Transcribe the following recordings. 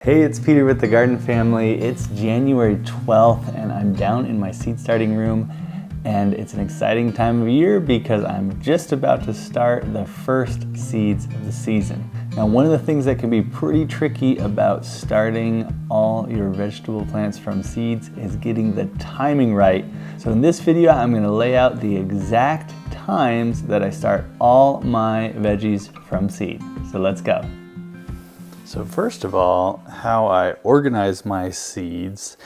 Hey, it's Peter with the Garden Family. It's January 12th and I'm down in my seed starting room, and it's an exciting time of year because I'm just about to start the first seeds of the season. Now, one of the things that can be pretty tricky about starting all your vegetable plants from seeds is getting the timing right. So in this video, I'm going to lay out the exact times that I start all my veggies from seed. So let's go. So first of all, how I organize my seeds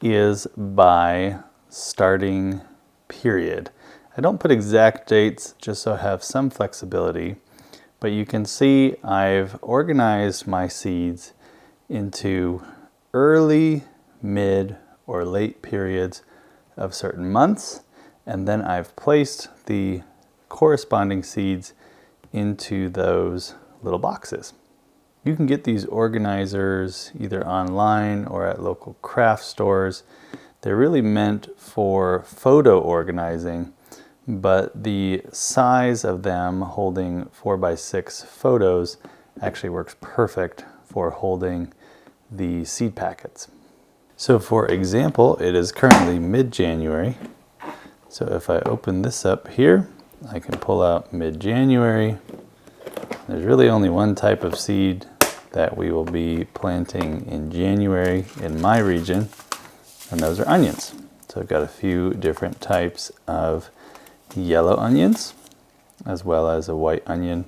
is by starting period. I don't put exact dates just so I have some flexibility, but you can see I've organized my seeds into early, mid, or late periods of certain months, and then I've placed the corresponding seeds into those little boxes. You can get these organizers either online or at local craft stores. They're really meant for photo organizing, but the size of them holding 4x6 photos actually works perfect for holding the seed packets. So for example, it is currently mid-January. So if I open this up here, I can pull out mid-January. There's really only one type of seed that we will be planting in January in my region, and those are onions. So I've got a few different types of yellow onions, as well as a white onion,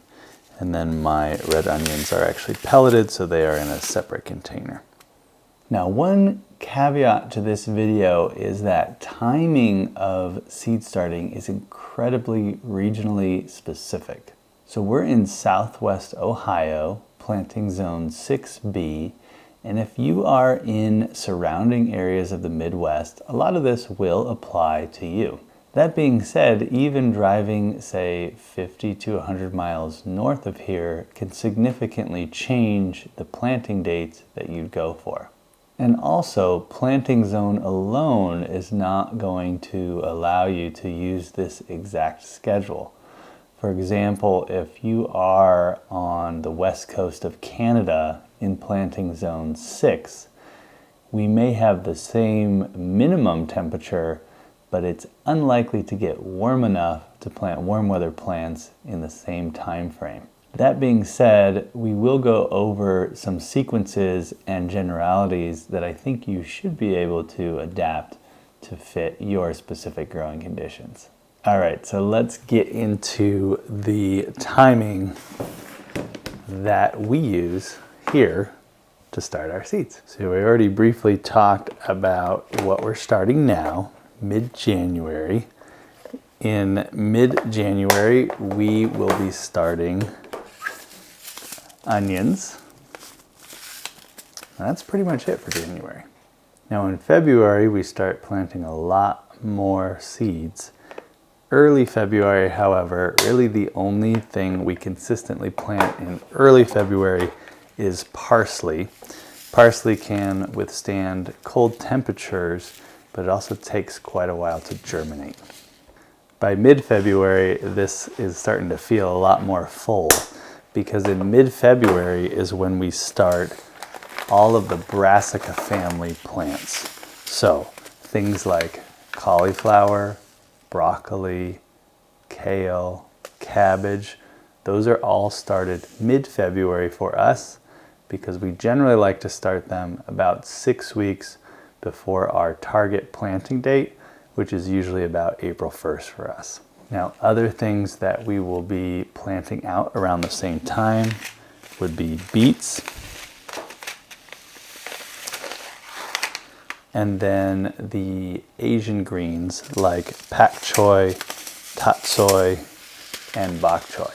and then my red onions are actually pelleted, so they are in a separate container. Now, one caveat to this video is that timing of seed starting is incredibly regionally specific. So we're in Southwest Ohio, planting zone 6B, and if you are in surrounding areas of the Midwest, a lot of this will apply to you. That being said, even driving, say, 50 to 100 miles north of here can significantly change the planting dates that you'd go for. And also, planting zone alone is not going to allow you to use this exact schedule. For example, if you are on the west coast of Canada in planting zone 6, we may have the same minimum temperature, but it's unlikely to get warm enough to plant warm weather plants in the same time frame. That being said, we will go over some sequences and generalities that I think you should be able to adapt to fit your specific growing conditions. All right, so let's get into the timing that we use here to start our seeds. So we already briefly talked about what we're starting now, mid-January. In mid-January, we will be starting onions. And that's pretty much it for January. Now in February, we start planting a lot more seeds. Early February, however, really the only thing we consistently plant in early February is parsley. Parsley can withstand cold temperatures, but it also takes quite a while to germinate. By mid-February, this is starting to feel a lot more full, because in mid-February is when we start all of the brassica family plants. So things like cauliflower, broccoli, kale, cabbage, those are all started mid-February for us because we generally like to start them about 6 weeks before our target planting date, which is usually about April 1st for us. Now, other things that we will be planting out around the same time would be beets, and then the Asian greens like pak choy, tatsoi, and bok choy.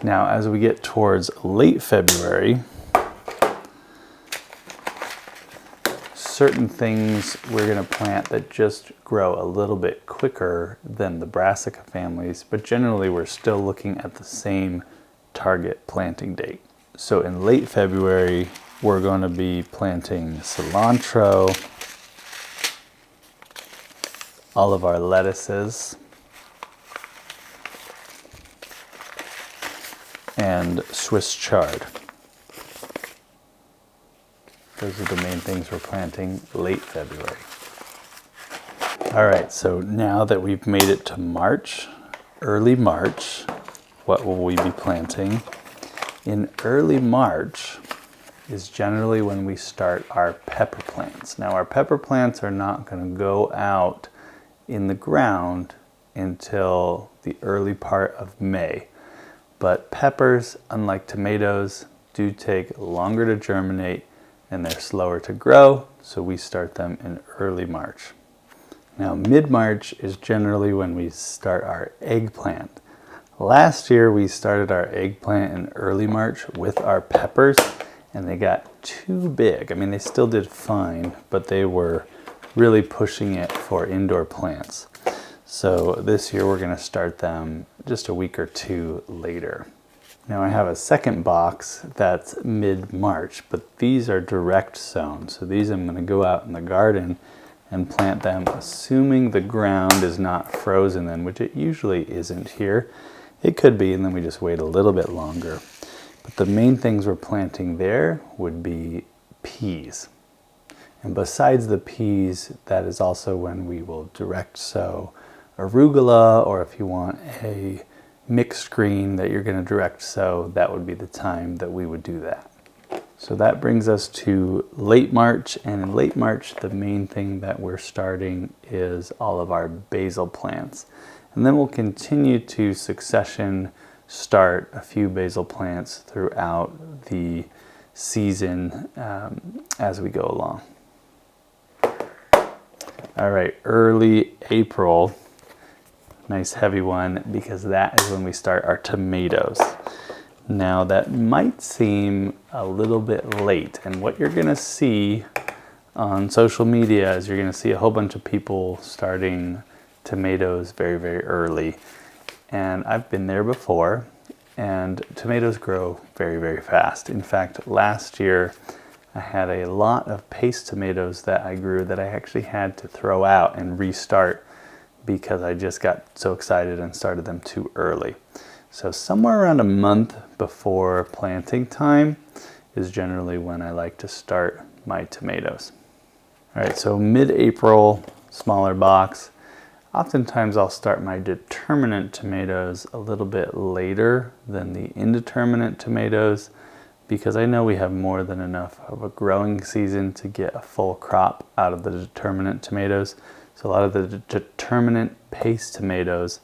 Now, as we get towards late February, certain things we're going to plant that just grow a little bit quicker than the brassica families, but generally we're still looking at the same target planting date. So in late February, we're going to be planting cilantro, all of our lettuces, and Swiss chard. Those are the main things we're planting late February. All right, so now that we've made it to March, early March, what will we be planting? In early March is generally when we start our pepper plants. Now, our pepper plants are not going to go out in the ground until the early part of May. But peppers, unlike tomatoes, do take longer to germinate and they're slower to grow, so we start them in early March. Now, mid-March is generally when we start our eggplant. Last year, we started our eggplant in early March with our peppers, and they got too big. I mean, they still did fine, but they were really pushing it for indoor plants. So this year, we're gonna start them just a week or two later. Now, I have a second box that's mid-March, but these are direct sown. So these I'm gonna go out in the garden and plant them, assuming the ground is not frozen then, which it usually isn't here. It could be, and then we just wait a little bit longer. But the main things we're planting there would be peas. And besides the peas, that is also when we will direct sow arugula, or if you want a mixed green that you're going to direct sow, that would be the time that we would do that. So that brings us to late March, and in late March, the main thing that we're starting is all of our basil plants. And then we'll continue to succession start a few basil plants throughout the season as we go along. All right, early April, nice heavy one, because that is when we start our tomatoes. Now that might seem a little bit late, and what you're gonna see on social media is you're gonna see a whole bunch of people starting tomatoes very, very early. And I've been there before, and tomatoes grow very, very fast. In fact, last year I had a lot of paste tomatoes that I grew that I actually had to throw out and restart because I just got so excited and started them too early. So somewhere around a month before planting time is generally when I like to start my tomatoes. All right, so mid-April, smaller box. Oftentimes I'll start my determinate tomatoes a little bit later than the indeterminate tomatoes because I know we have more than enough of a growing season to get a full crop out of the determinate tomatoes. So a lot of the determinate paste tomatoes,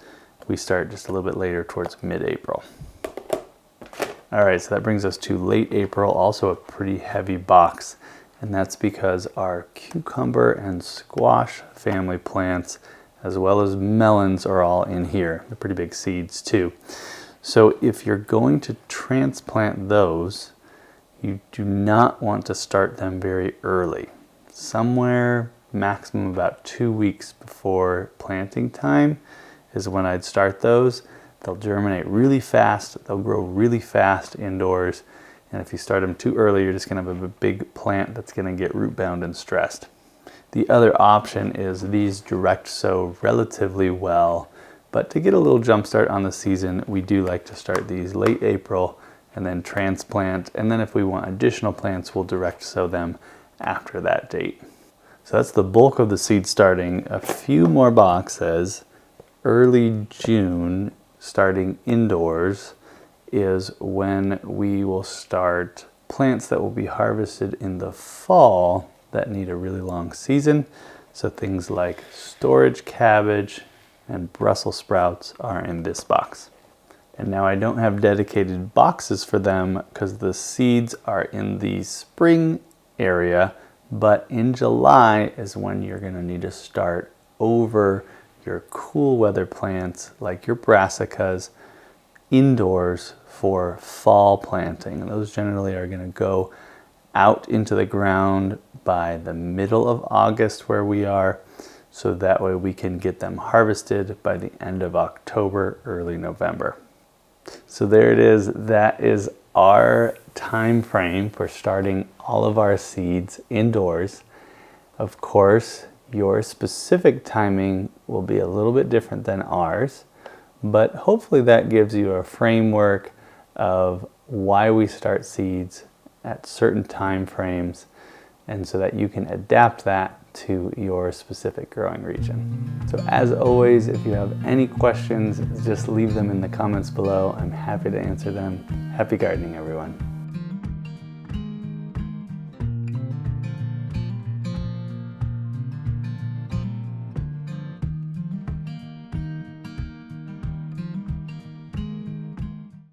we start just a little bit later towards mid-April. All right, so that brings us to late April, also a pretty heavy box. And that's because our cucumber and squash family plants, as well as melons, are all in here. They're pretty big seeds too. So if you're going to transplant those, you do not want to start them very early. Somewhere maximum about 2 weeks before planting time is when I'd start those. They'll germinate really fast. They'll grow really fast indoors. And if you start them too early, you're just gonna have a big plant that's gonna get root bound and stressed. The other option is these direct sow relatively well, but to get a little jump start on the season, we do like to start these late April and then transplant. And then if we want additional plants, we'll direct sow them after that date. So that's the bulk of the seed starting. A few more boxes. Early June, starting indoors, is when we will start plants that will be harvested in the fall that need a really long season. So things like storage cabbage and Brussels sprouts are in this box. And now I don't have dedicated boxes for them because the seeds are in the spring area, but in July is when you're gonna need to start over your cool weather plants like your brassicas indoors for fall planting. And those generally are gonna go out into the ground by the middle of August where we are, so that way we can get them harvested by the end of October, early November. So there it is. That is our time frame for starting all of our seeds indoors. Of course, your specific timing will be a little bit different than ours, but hopefully that gives you a framework of why we start seeds at certain time frames and so that you can adapt that to your specific growing region. So as always, if you have any questions, just leave them in the comments below. I'm happy to answer them. Happy gardening, everyone.